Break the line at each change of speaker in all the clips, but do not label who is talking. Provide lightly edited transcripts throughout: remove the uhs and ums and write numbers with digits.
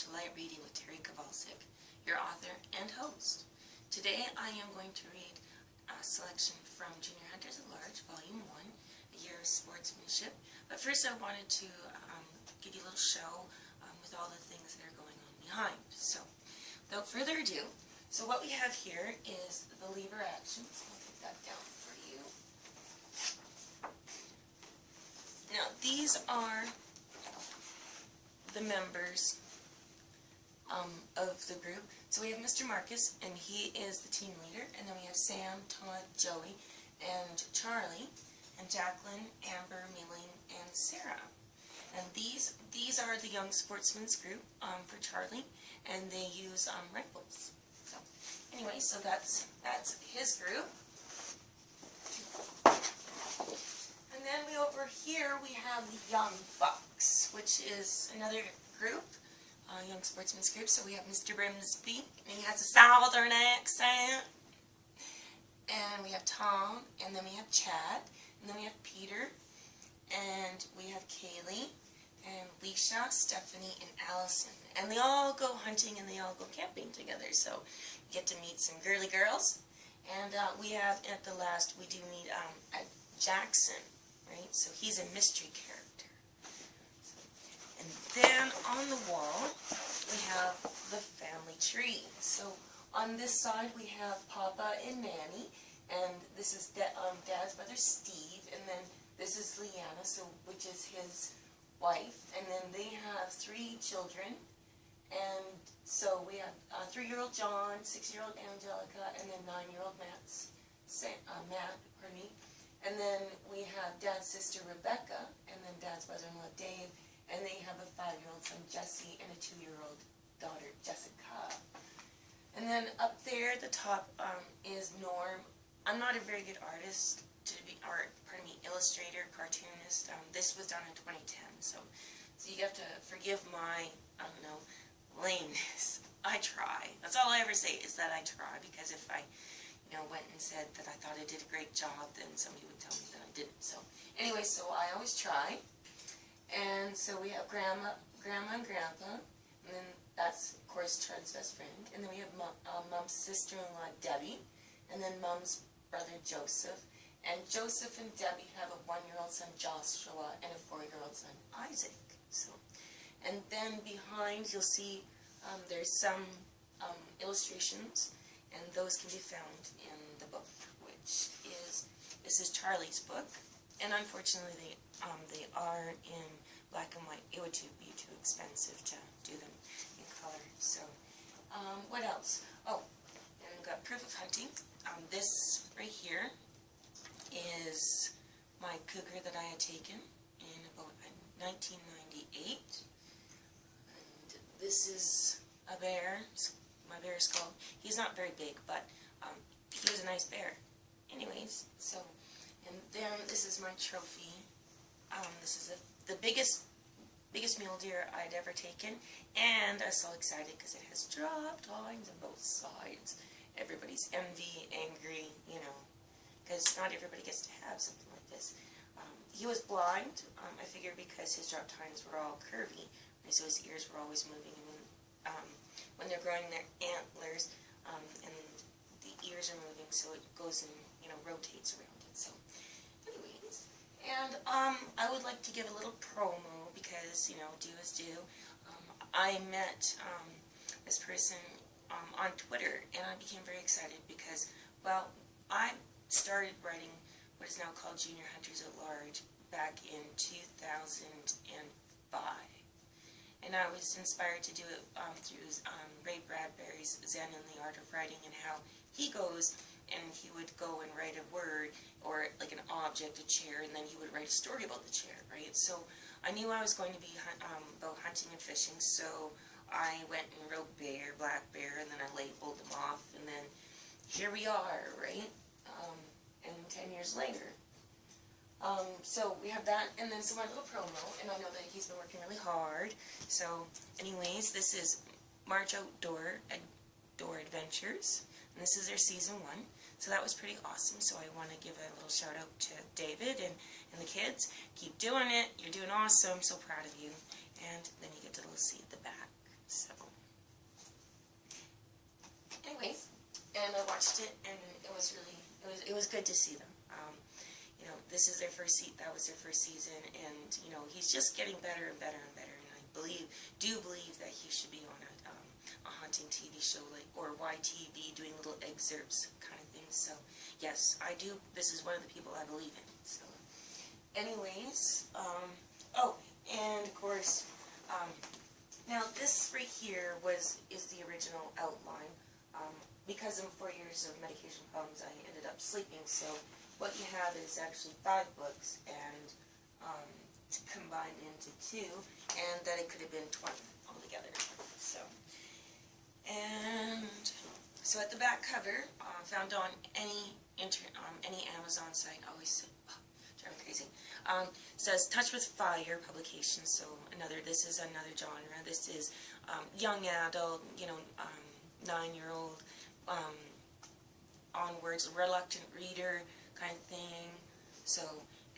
to Light Reading with Terri Kovalcik, your author and host. Today I am going to read a selection from Junior Hunters at Large, Volume 1, A Year of Sportsmanship. But first I wanted to give you a little show with all the things that are going on behind. So, without further ado, so what we have here is the lever action. So I'll put that down for you. Now, these are the members of the group. So we have Mr. Marcus, and he is the team leader, and then we have Sam, Todd, Joey, and Charlie, and Jacqueline, Amber, Milling, and Sarah. And these are the Young Sportsmen's group for Charlie, and they use rifles. So anyway, so that's his group. And then over here we have the Young Bucks, which is another group, Young Sportsman's group. So we have Mr. Brimsby, and he has a southern accent. And we have Tom, and then we have Chad, and then we have Peter, and we have Kaylee, and Leisha, Stephanie, and Allison. And they all go hunting and they all go camping together. So you get to meet some girly girls. And we have, at the last, we do meet a Jackson, right? So he's a mystery character. And then on the wall, we have the family tree. So on this side, we have Papa and Manny, and this is Dad's brother Steve, and then this is Leanna, so which is his wife, and then they have 3 children, and so we have 3-year-old John, 6-year-old Angelica, and then 9-year-old Matt, pardon me. And then we have Dad's sister Rebecca, and then Dad's brother-in-law Dave, and they have a 5-year-old son Jesse and a 2-year-old daughter Jessica. And then up there at the top is Norm. I'm not a very good artist, illustrator, cartoonist. This was done in 2010, so you have to forgive my, I don't know, lameness. I try. That's all I ever say, is that I try, because if I went and said that I thought I did a great job, then somebody would tell me that I didn't. So anyway, so I always try. And so we have Grandma and Grandpa, and then that's, of course, Charlie's best friend. And then we have Mom's sister-in-law, Debbie, and then Mom's brother, Joseph. And Joseph and Debbie have a 1-year-old son, Joshua, and a 4-year-old son, Isaac. So, and then behind, you'll see there's some illustrations, and those can be found in the book, this is Charlie's book, and unfortunately they are in black and white. It would be too expensive to do them in color. So, what else? Oh, and we've got proof of hunting. This right here is my cougar that I had taken in about 1998. And this is a bear. My bear is called. He's not very big, but he was a nice bear. Anyways, so, and then this is my trophy. This is the biggest mule deer I'd ever taken, and I was so excited because it has drop tines on both sides. Everybody's envy, angry, because not everybody gets to have something like this. He was blind, I figure, because his drop tines were all curvy, so his ears were always moving. And when they're growing their antlers, and the ears are moving, so it goes and rotates around it. So, anyways, and I would like to give a little promo because do as do. I met this person on Twitter, and I became very excited because, well, I started writing what is now called Junior Hunters at Large back in 2005. And I was inspired to do it through Ray Bradbury's Zen and the Art of Writing, and how he goes and he would go and write a word or like an object, a chair, and then he would write a story about the chair, right? So I knew I was going to be about hunting and fishing, so I went and wrote bear, black bear, and then I labeled them off, and then here we are, right? And 10 years later. So we have that, and then so my little promo, and I know that he's been working really hard. So anyways, this is March Outdoor Adventures, and this is their season 1. So that was pretty awesome. So I want to give a little shout out to David and the kids. Keep doing it. You're doing awesome. So proud of you. And then you get to see the back. So watched it, and it was really, it was good to see them. You know, this is their first that was their first season, and you know, he's just getting better and better and better. And I do believe that he should be on a hunting TV show, like, or YTV, doing little excerpts kind of things. So yes, I do. This is one of the people I believe in. So, anyways, oh, and of course, now this right here is the original outline. Because of 4 years of medication problems, I ended up sleeping. So what you have is actually 5 books, and combined into 2, and that it could have been 20 altogether. So, and so at the back cover, found on any Amazon site, I always say, drive me crazy. Says Touch with Fire publication. So this is another genre. This is young adult, you know, 9-year-old. Onwards, reluctant reader kind of thing. So,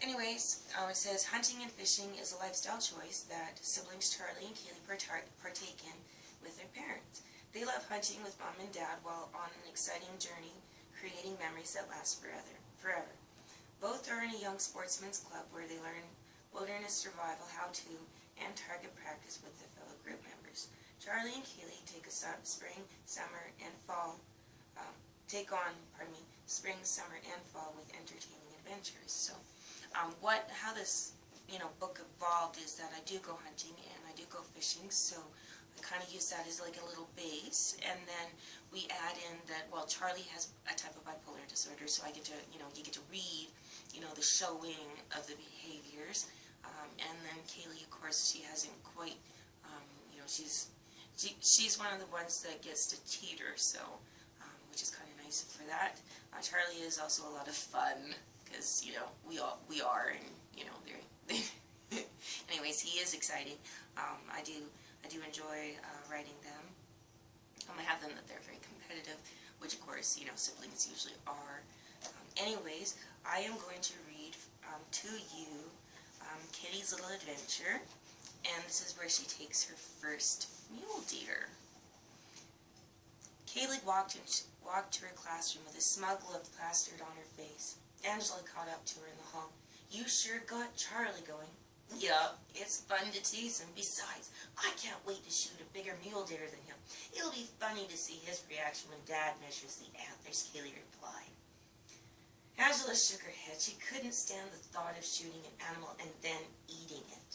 anyways, it says hunting and fishing is a lifestyle choice that siblings Charlie and Kaylee partake in with their parents. They love hunting with mom and dad while on an exciting journey, creating memories that last forever. Both are in a young sportsman's club where they learn wilderness survival, how-to, and target practice with their fellow group members. Charlie and Kaylee take a spring, summer, and fall. Spring, summer, and fall with entertaining adventures. So, how this, book evolved is that I do go hunting and I do go fishing. So, I kind of use that as like a little base, and then we add in that, well, Charlie has a type of bipolar disorder, so I get to, you get to read, the showing of the behaviors, and then Kaylee, of course, she hasn't quite, she's one of the ones that gets to teeter, so, which is kind of nice for that. Charlie is also a lot of fun, because, we are, and, they're, anyways, he is exciting. I do enjoy writing them. I have them that they're very competitive, which of course, siblings usually are. Anyways, I am going to read to you Kitty's Little Adventure, and this is where she takes her first mule deer. Kaylee walked to her classroom with a smug look plastered on her face. Angela caught up to her in the hall. "You sure got Charlie going." "Yup, it's fun to tease him. Besides, I can't wait to shoot a bigger mule deer than him. It'll be funny to see his reaction when Dad measures the antlers," Kaylee replied. Angela shook her head. She couldn't stand the thought of shooting an animal and then eating it.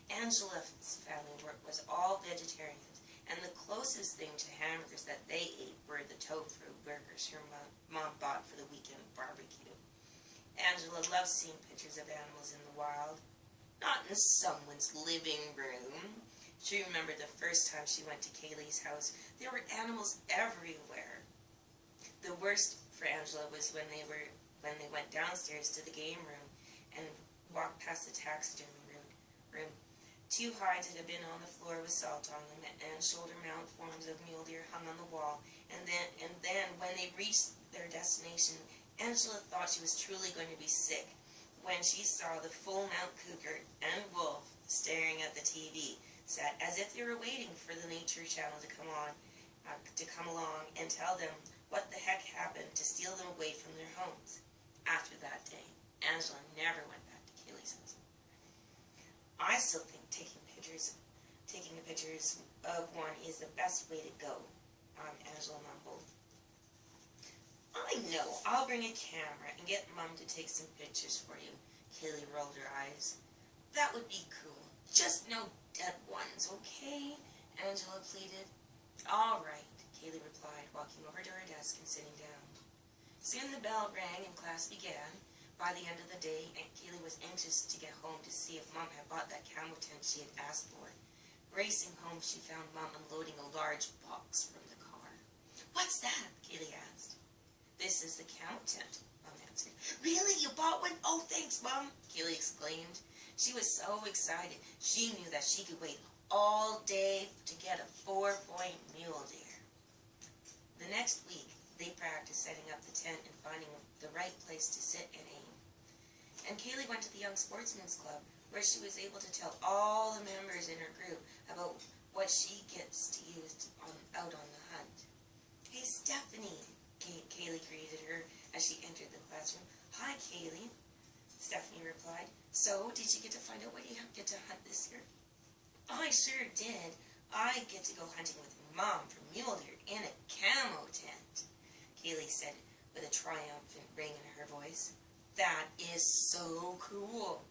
Angela's family was all vegetarians, and the closest thing to hamburgers that they ate were the tofu burgers her mom bought for the weekend barbecue. Angela loved seeing pictures of animals in the wild, not in someone's living room. She remembered the first time she went to Kaylee's house. There were animals everywhere. The worst for Angela was when they went downstairs to the game room and walked past the taxidermy room. 2 hides that had been on the floor with salt on them, and shoulder mount forms of mule deer hung on the wall. And then when they reached their destination, Angela thought she was truly going to be sick when she saw the full mount cougar and wolf staring at the TV, sat as if they were waiting for the Nature Channel to come along and tell them what the heck happened to steal them away from their homes. After that day, Angela never went back to Kaylee's house. I still think taking pictures of one is the best way to go, Angela mumbled. "I know, I'll bring a camera and get Mom to take some pictures for you," Kaylee rolled her eyes. "That would be cool. Just no dead ones, okay?" Angela pleaded. "All right," Kaylee replied, walking over to her desk and sitting down. Soon the bell rang and class began. By the end of the day, Kaylee was anxious to get home to see if Mom had bought that camel tent she had asked for. Racing home, she found Mom unloading a large box from the car. "What's that?" Kaylee asked. "This is the camel tent," Mom answered. "Really? You bought one? Oh, thanks, Mom," Kaylee exclaimed. She was so excited. She knew that she could wait all day to get a 4-point mule deer. The next week, they practiced setting up the tent and finding the right place to sit and aim. And Kaylee went to the Young Sportsman's Club, where she was able to tell all the members in her group about what she gets to use out on the hunt. "Hey, Stephanie," Kaylee So, did you get to find out what you get to hunt this year? I sure did. I get to go hunting with Mom for mule deer in a camo tent, Kaylee said with a triumphant ring in her voice. That is so cool.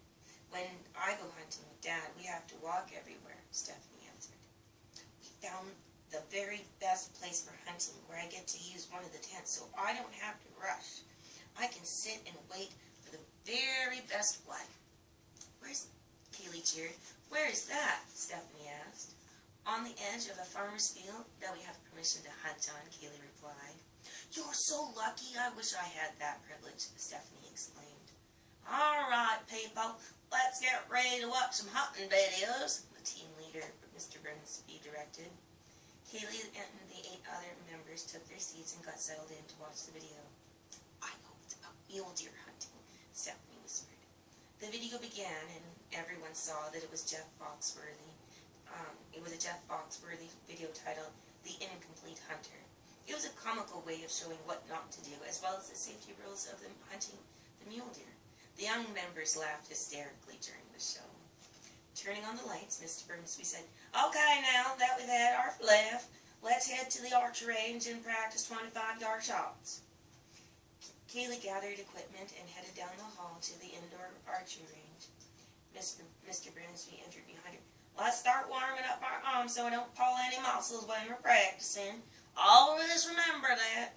When I go hunting with Dad, we have to walk everywhere, Stephanie answered. We found the very best place for hunting where I get to use one of the tents so I don't have to rush. I can sit and wait for the very best one. Kaylee cheered. Where is that? Stephanie asked. On the edge of a farmer's field that we have permission to hunt on, Kaylee replied. You're so lucky. I wish I had that privilege, Stephanie exclaimed. All right, people, let's get ready to watch some hunting videos, the team leader, Mr. Grimsby, directed. Kaylee and the 8 other members took their seats and got settled in to watch the video. I hope it's about mule deer hunting, Stephanie whispered. The video began, and everyone saw that it was Jeff Foxworthy. It was a Jeff Foxworthy video titled The Incomplete Hunter. It was a comical way of showing what not to do, as well as the safety rules of hunting the mule deer. The young members laughed hysterically during the show. Turning on the lights, Mr. Grimsby said, Okay, now that we've had our laugh, let's head to the archery range and practice 25-yard shots. Kaylee gathered equipment and headed down the hall to the indoor archery range. Mr. Grimsby entered behind her. Let's start warming up our arms so we don't pull any muscles when we're practicing. Always remember that.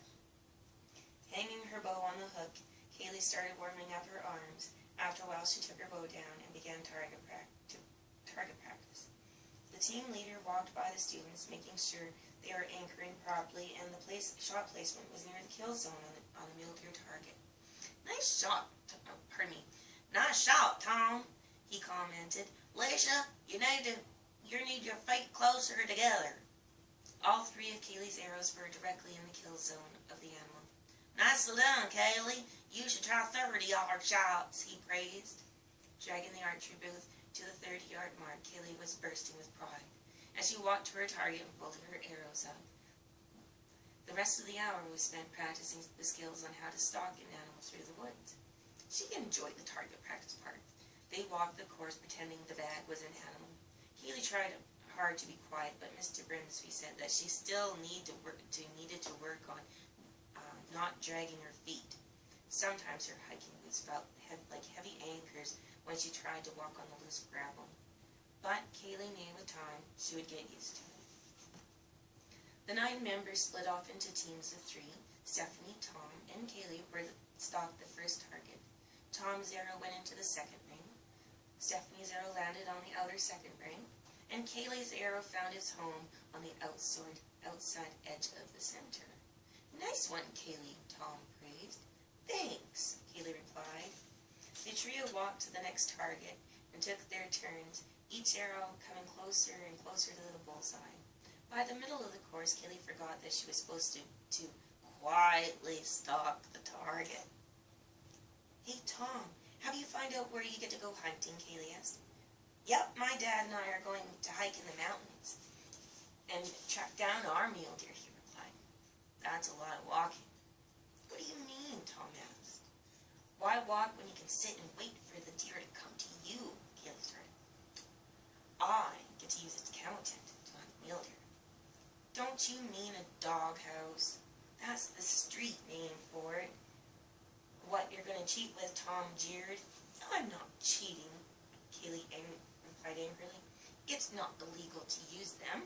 Hanging her bow on the hook, Kaylee started warming up her arms. After a while, she took her bow down and began target practice. The team leader walked by the students, making sure they were anchoring properly, and the shot placement was near the kill zone on the mule deer target. Nice shot, Nice shot, Tom, he commented. Leisha, you need your feet closer together. All 3 of Kaylee's arrows were directly in the kill zone of the animal. Nicely done, Kaylee. You should try 30-yard shots, he praised. Dragging the archery booth to the 30-yard mark, Kaylee was bursting with pride as she walked to her target and pulled her arrows up. The rest of the hour was spent practicing the skills on how to stalk an animal through the woods. She enjoyed the target practice part. They walked the course pretending the bag was an animal. Kaylee tried hard to be quiet, but Mr. Grimsby said that she still needed to work on not dragging her feet. Sometimes her hiking boots felt like heavy anchors when she tried to walk on the loose gravel. But Kaylee knew with time she would get used to it. The 9 members split off into teams of 3. Stephanie, Tom, and Kaylee stalked the first target. Tom's arrow went into the second ring. Stephanie's arrow landed on the outer second ring, and Kaylee's arrow found its home on the outside edge of the center. Nice one, Kaylee, Tom praised. Thanks, Kaylee replied. The trio walked to the next target and took their turns, each arrow coming closer and closer to the bullseye. By the middle of the course, Kaylee forgot that she was supposed to quietly stalk the target. Hey, Tom, how do you find out where you get to go hunting? Kaylee asked. Yep, my dad and I are going to hike in the mountains and track down our mule deer, he replied. That's a lot of walking. What do you mean? Tom asked. Why walk when you can sit and wait for the deer to come to you? Kaylee started. I get to use its camel tent to hunt mule deer. Don't you mean a doghouse? That's the street name for it. What, you're going to cheat with? Tom jeered. I'm not cheating, Kaylee replied angrily. It's not illegal to use them.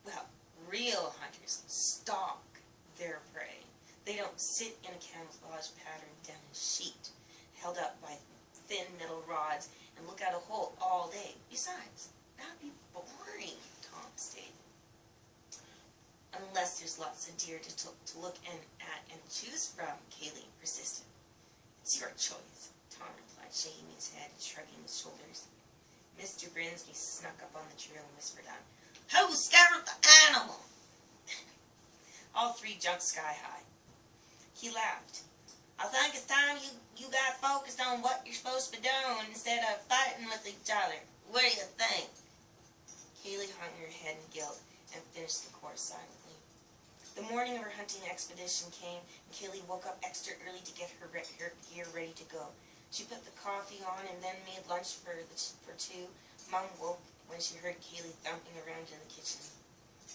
Well, real hunters stalk their prey. They don't sit in a camouflage pattern down a sheet, held up by thin metal rods, and look at a hole all day. Besides, that'd be boring, Tom stated. Unless there's lots of deer to look at and choose from, Kaylee persisted. It's your choice, Tom replied, shaking his head and shrugging his shoulders. Mr. Grimsby snuck up on the trio and whispered out, Who scared the animal? All 3 jumped sky high. He laughed. I think it's time you got focused on what you're supposed to be doing instead of fighting with each other. What do you think? Kaylee hung her head in guilt and finished the course silently. The morning of her hunting expedition came, and Kaylee woke up extra early to get her gear ready to go. She put the coffee on and then made lunch for two. Mom woke when she heard Kaylee thumping around in the kitchen.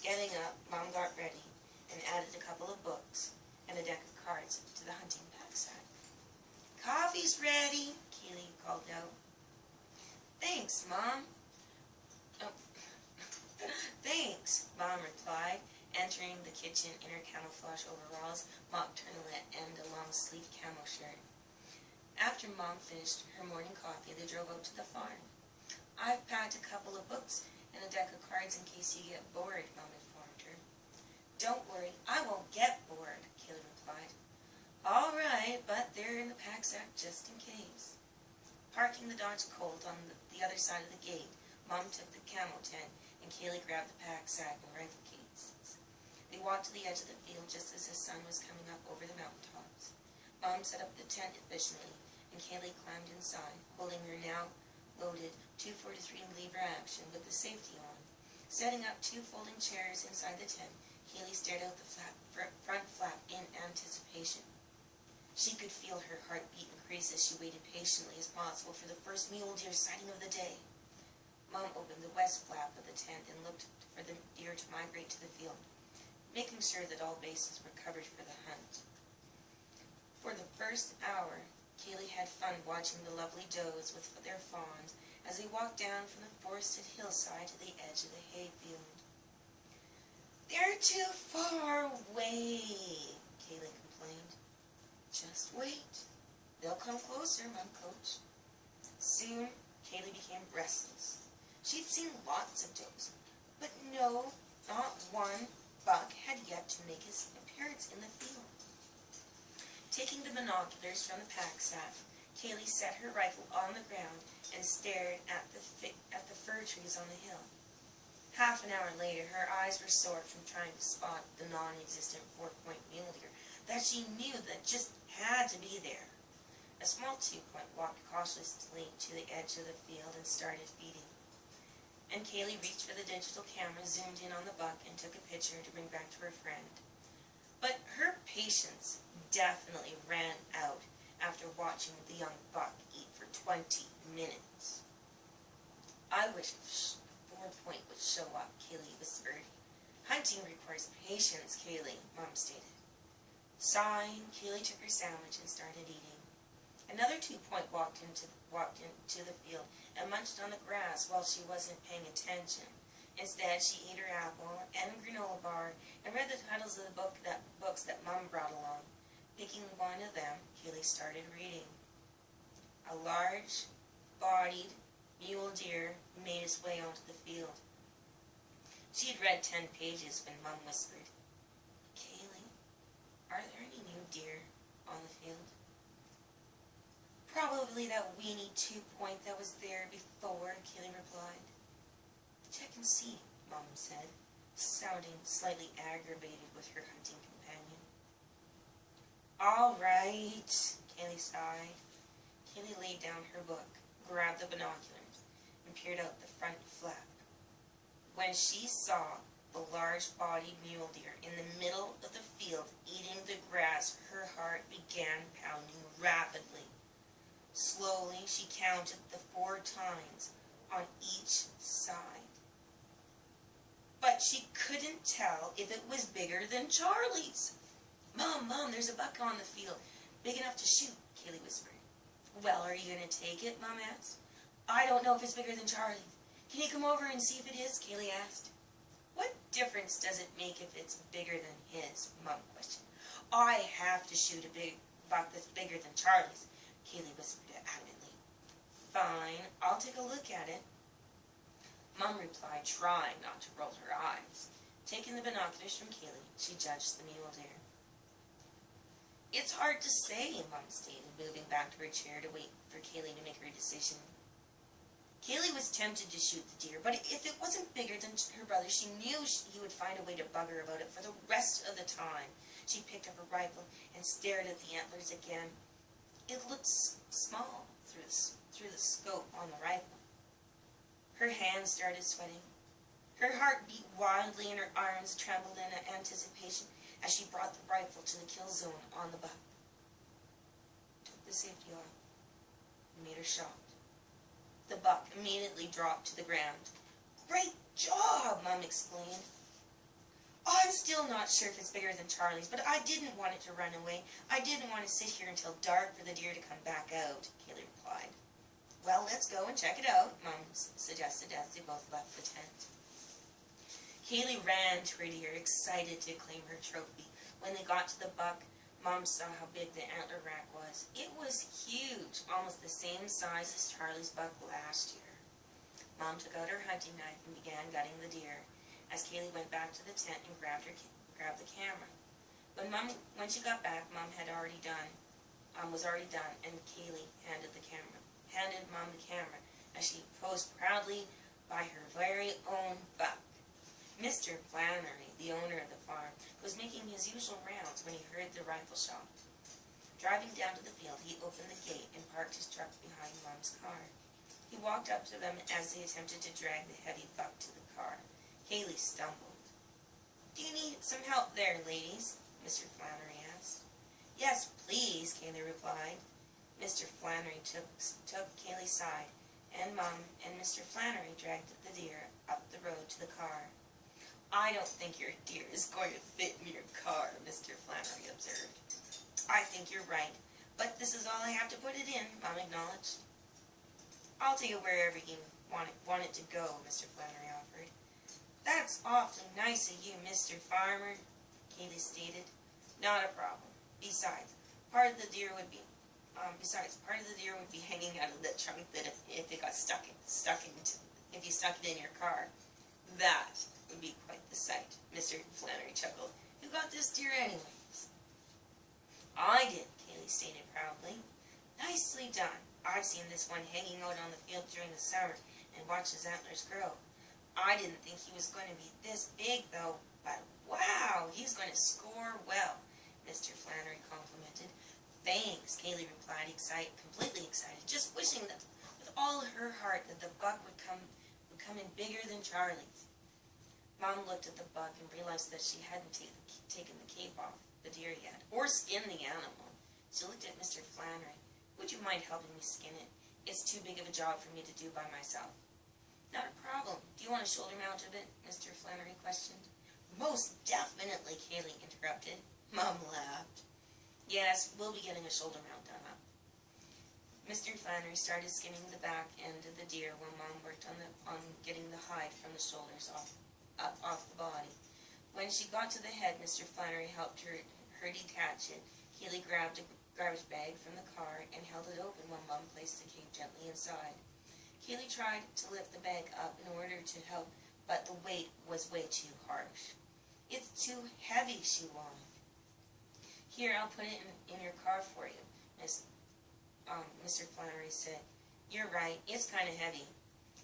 Getting up, Mom got ready and added a couple of books and a deck of cards to the hunting pack sack. "Coffee's ready," Kaylee called out. "Thanks, Mom." "Oh, thanks," Mom replied, entering the kitchen in her camouflage overalls, mock turtleneck, and a long-sleeved camo shirt. After Mom finished her morning coffee, they drove out to the farm. "I've packed a couple of books and a deck of cards in case you get bored," Mom informed her. "Don't worry, I won't get bored," Kaylee replied. "All right, but they're in the pack sack just in case." Parking the Dodge Colt on the other side of the gate, Mom took the camo tent and Kaylee grabbed the pack sack and rifle cases. They walked to the edge of the field just as the sun was coming up over the mountaintops. Mom set up the tent efficiently, and Kaylee climbed inside, holding her now loaded 243 lever action with the safety on. Setting up 2 folding chairs inside the tent, Kaylee stared out the front flap in anticipation. She could feel her heartbeat increase as she waited patiently as possible for the first mule deer sighting of the day. Mom opened the west flap of the tent and looked for the deer to migrate to the field, making sure that all bases were covered for the hunt. For the first hour, Kaylee had fun watching the lovely does with their fawns as they walked down from the forested hillside to the edge of the hayfield. "They're too far away," Kaylee complained. "Just wait. They'll come closer," Mom coached. Soon, Kaylee became restless. She'd seen lots of does, but no, not one buck had yet to make his appearance in the field. Taking the binoculars from the pack sack, Kaylee set her rifle on the ground and stared at the fir trees on the hill. Half an hour later, her eyes were sore from trying to spot the non-existent 4-point mule deer that she knew that just had to be there. A small 2-point walked cautiously to the edge of the field and started feeding. And Kaylee reached for the digital camera, zoomed in on the buck, and took a picture to bring back to her friend. But her patience definitely ran out after watching the young buck eat for 20 minutes. "I wish 4-point would show up," Kaylee whispered. "Hunting requires patience, Kaylee," Mom stated. Sighing, Kaylee took her sandwich and started eating. Another 2-point walked into the field and munched on the grass while she wasn't paying attention. Instead, she ate her apple and a granola bar and read the titles of the books that Mom brought along. Picking one of them, Kaylee started reading. A large-bodied mule deer made its way onto the field. She had read 10 pages when Mom whispered, "Kaylee, are there any new deer on the field?" "Probably that weenie 2-point that was there before," Kaylee replied. "Check and see," Mom said, sounding slightly aggravated with her hunting companion. "All right," Kaylee sighed. Kaylee laid down her book, grabbed the binoculars, and peered out the front flap. When she saw the large-bodied mule deer in the middle of the field eating the grass, her heart began pounding rapidly. Slowly, she counted the 4 tines on each side. But she couldn't tell if it was bigger than Charlie's. Mom, there's a buck on the field. Big enough to shoot," Kaylee whispered. "Well, are you going to take it?" Mom asked. "I don't know if it's bigger than Charlie's. Can you come over and see if it is?" Kaylee asked. "What difference does it make if it's bigger than his?" Mom questioned. "I have to shoot a big buck that's bigger than Charlie's," Kaylee whispered adamantly. "Fine, I'll take a look at it," Mom replied, trying not to roll her eyes. Taking the binoculars from Kaylee, she judged the mule deer. "It's hard to say," Mom stated, moving back to her chair to wait for Kaylee to make her decision. Kaylee was tempted to shoot the deer, but if it wasn't bigger than her brother, she knew he would find a way to bug her about it for the rest of the time. She picked up her rifle and stared at the antlers again. It looked small through the scope on the rifle. Her hands started sweating. Her heart beat wildly and her arms trembled in anticipation as she brought the rifle to the kill zone on the buck. Took the safety off. and made her shocked. The buck immediately dropped to the ground. "Great job!" Mom exclaimed. "I'm still not sure if it's bigger than Charlie's, but I didn't want it to run away. I didn't want to sit here until dark for the deer to come back out," Kaylee replied. "Well, let's go and check it out," Mom suggested as they both left the tent. Kaylee ran to her deer, excited to claim her trophy. When they got to the buck, Mom saw how big the antler rack was. It was huge, almost the same size as Charlie's buck last year. Mom took out her hunting knife and began gutting the deer. As Kaylee went back to the tent and grabbed the camera. When she got back, Mom was already done, and Kaylee handed Mom the camera as she posed proudly by her very own buck. Mr. Flannery, the owner of the farm, was making his usual rounds when he heard the rifle shot. Driving down to the field, he opened the gate and parked his truck behind Mom's car. He walked up to them as they attempted to drag the heavy buck to the car. Kaylee stumbled. "Do you need some help there, ladies?" Mr. Flannery asked. "Yes, please," Kaylee replied. Mr. Flannery took Kaylee's side, and Mom and Mr. Flannery dragged the deer up the road to the car. "I don't think your deer is going to fit in your car," Mr. Flannery observed. "I think you're right, but this is all I have to put it in," Mom acknowledged. "I'll take it wherever you want it to go," Mr. Flannery offered. "That's awfully nice of you, Mr. Farmer," Kaylee stated. "Not a problem. Besides, part of the deer would be hanging out of the trunk that if it got if you stuck it in your car, that would be quite the sight." Mr. Flannery chuckled. "Who got this deer anyways?" "I did," Kaylee stated proudly. "Nicely done. I've seen this one hanging out on the field during the summer and watched his antlers grow. I didn't think he was going to be this big, though, but wow, he's going to score well," Mr. Flannery complimented. "Thanks," Kaylee replied, completely excited, just wishing that with all her heart that the buck would come in bigger than Charlie's. Mom looked at the buck and realized that she hadn't taken the cape off the deer yet, or skinned the animal. She looked at Mr. Flannery. "Would you mind helping me skin it? It's too big of a job for me to do by myself." "Not a problem. Do you want a shoulder mount of it?" Mr. Flannery questioned. "Most definitely," Kaylee interrupted. Mom laughed. "Yes, we'll be getting a shoulder mount done up." Mr. Flannery started skinning the back end of the deer while Mom worked on getting the hide from the shoulders off the body. When she got to the head, Mr. Flannery helped her detach it. Kaylee grabbed a garbage bag from the car and held it open while Mom placed the cape gently inside. Kaylee tried to lift the bag up in order to help, but the weight was way too harsh. "It's too heavy," she whined. "Here, I'll put it in your car for you," Mr. Flannery said. "You're right, it's kind of heavy."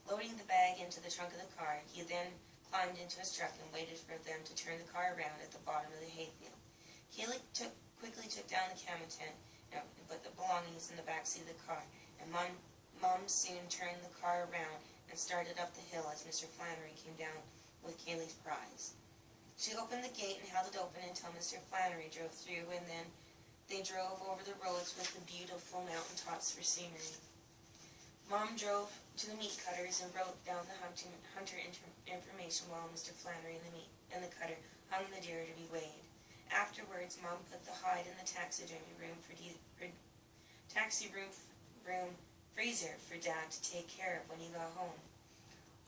Loading the bag into the trunk of the car, he then climbed into his truck and waited for them to turn the car around at the bottom of the hayfield. Kaylee quickly took down the camera tent and put the belongings in the back seat of the car, and Mom soon turned the car around and started up the hill as Mr. Flannery came down with Kaylee's prize. She opened the gate and held it open until Mr. Flannery drove through, and then they drove over the roads with the beautiful mountaintops for scenery. Mom drove to the meat cutters and wrote down the hunter information while Mr. Flannery and the cutter hung the deer to be weighed. Afterwards, Mom put the hide in the taxidermy room freezer for Dad to take care of when he got home.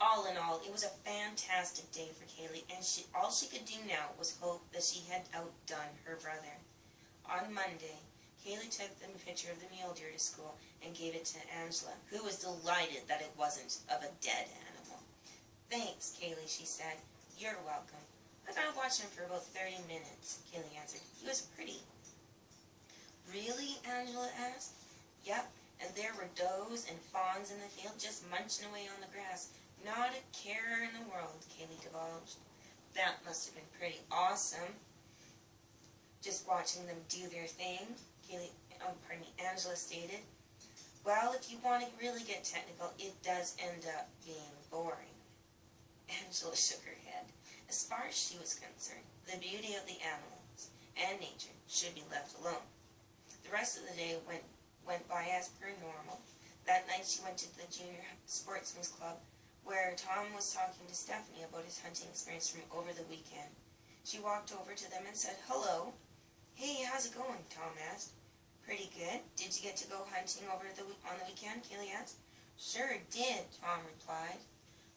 All in all, it was a fantastic day for Kaylee, and all she could do now was hope that she had outdone her brother. On Monday, Kaylee took the picture of the mule deer to school and gave it to Angela, who was delighted that it wasn't of a dead animal. "Thanks, Kaylee," she said. "You're welcome. I got to watch him for about 30 minutes, Kaylee answered. "He was pretty." "Really?" Angela asked. "Yep, and there were does and fawns in the field just munching away on the grass. Not a care in the world," Kaylee divulged. "That must have been pretty awesome, just watching them do their thing," Angela stated. "Well, if you want to really get technical, it does end up being boring." Angela shook her head. As far as she was concerned, the beauty of the animals and nature should be left alone. The rest of the day went by as per normal. That night she went to the Junior Sportsman's Club, where Tom was talking to Stephanie about his hunting experience from over the weekend. She walked over to them and said, "Hello." "Hey, how's it going?" Tom asked. "Pretty good. Did you get to go hunting on the weekend?" Kaylee asked. "Sure did," Tom replied.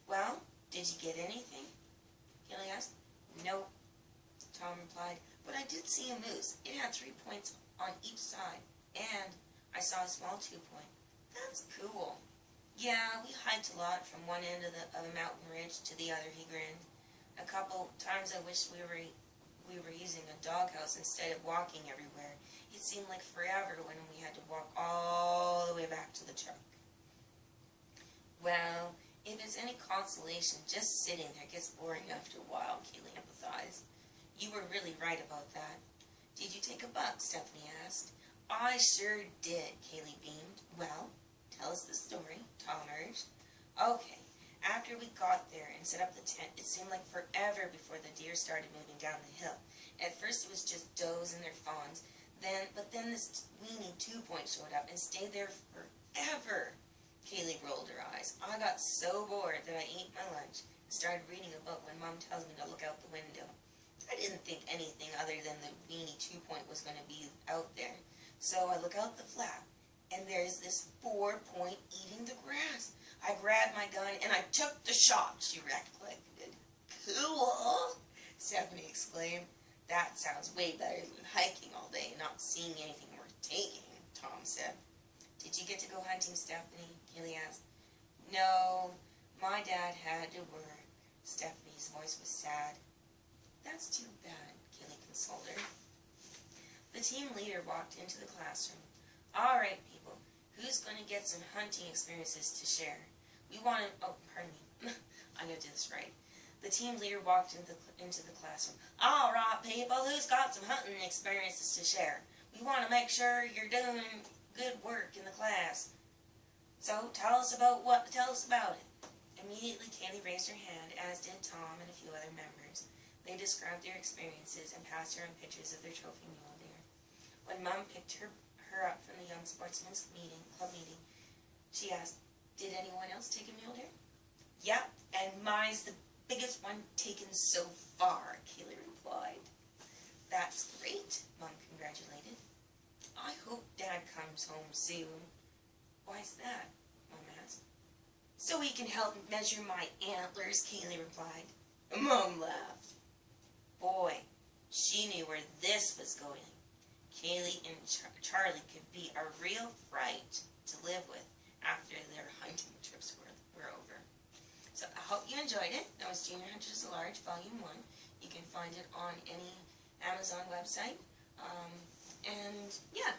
"Well, did you get anything?" Kaylee asked. "Nope," Tom replied, "but I did see a moose. It had 3 points on each side, and I saw a small 2-point. That's cool." "Yeah, we hiked a lot from one end of a mountain ridge to the other," he grinned. "A couple times I wished we were using a doghouse instead of walking everywhere. It seemed like forever when we had to walk all the way back to the truck." "Well, if it's any consolation, just sitting there gets boring after a while," Kaylee empathized. "You were really right about that." "Did you take a buck?" Stephanie asked. "I sure did," Kaylee beamed. "Well, tell us the story," Tom urged. "Okay, after we got there and set up the tent, it seemed like forever before the deer started moving down the hill. At first it was just does and their fawns, but then this weenie 2-point showed up and stayed there forever." Kaylee rolled her eyes. "I got so bored that I ate my lunch and started reading a book when Mom tells me to look out the window. I didn't think anything other than the weenie 2-point was going to be out there. So I look out the flap, and there's this 4-point eating the grass. I grabbed my gun and I took the shot," she recollected. "Cool," Stephanie exclaimed. "That sounds way better than hiking all day and not seeing anything worth taking," Tom said. "Did you get to go hunting, Stephanie?" Kaylee asked. "No, my dad had to work." Stephanie's voice was sad. "That's too bad," Kaylee consoled her. The team leader walked into the classroom. "All right, people, who's going to get some hunting experiences to share? We want to..." Oh, pardon me. I'm going to do this right. The team leader walked into the classroom. "All right, people, who's got some hunting experiences to share? We want to make sure you're doing good work in the class. So tell us about it." Immediately, Kaylee raised her hand, as did Tom and a few other members. They described their experiences and passed around pictures of their trophy mule deer. When Mom picked her up from the Young Sportsman's Club meeting, she asked, "Did anyone else take a mule deer?" "Yep, and mine's the biggest one taken so far," Kaylee replied. "That's great," Mom congratulated. "I hope Dad comes home soon." "Why's that?" Mom asked. "So he can help measure my antlers," Kaylee replied. Mom laughed. Boy, she knew where this was going. Kaylee and Charlie could be a real fright to live with after their hunting trips were over. So I hope you enjoyed it. That was Junior Hunters at Large, Volume 1. You can find it on any Amazon website. And yeah,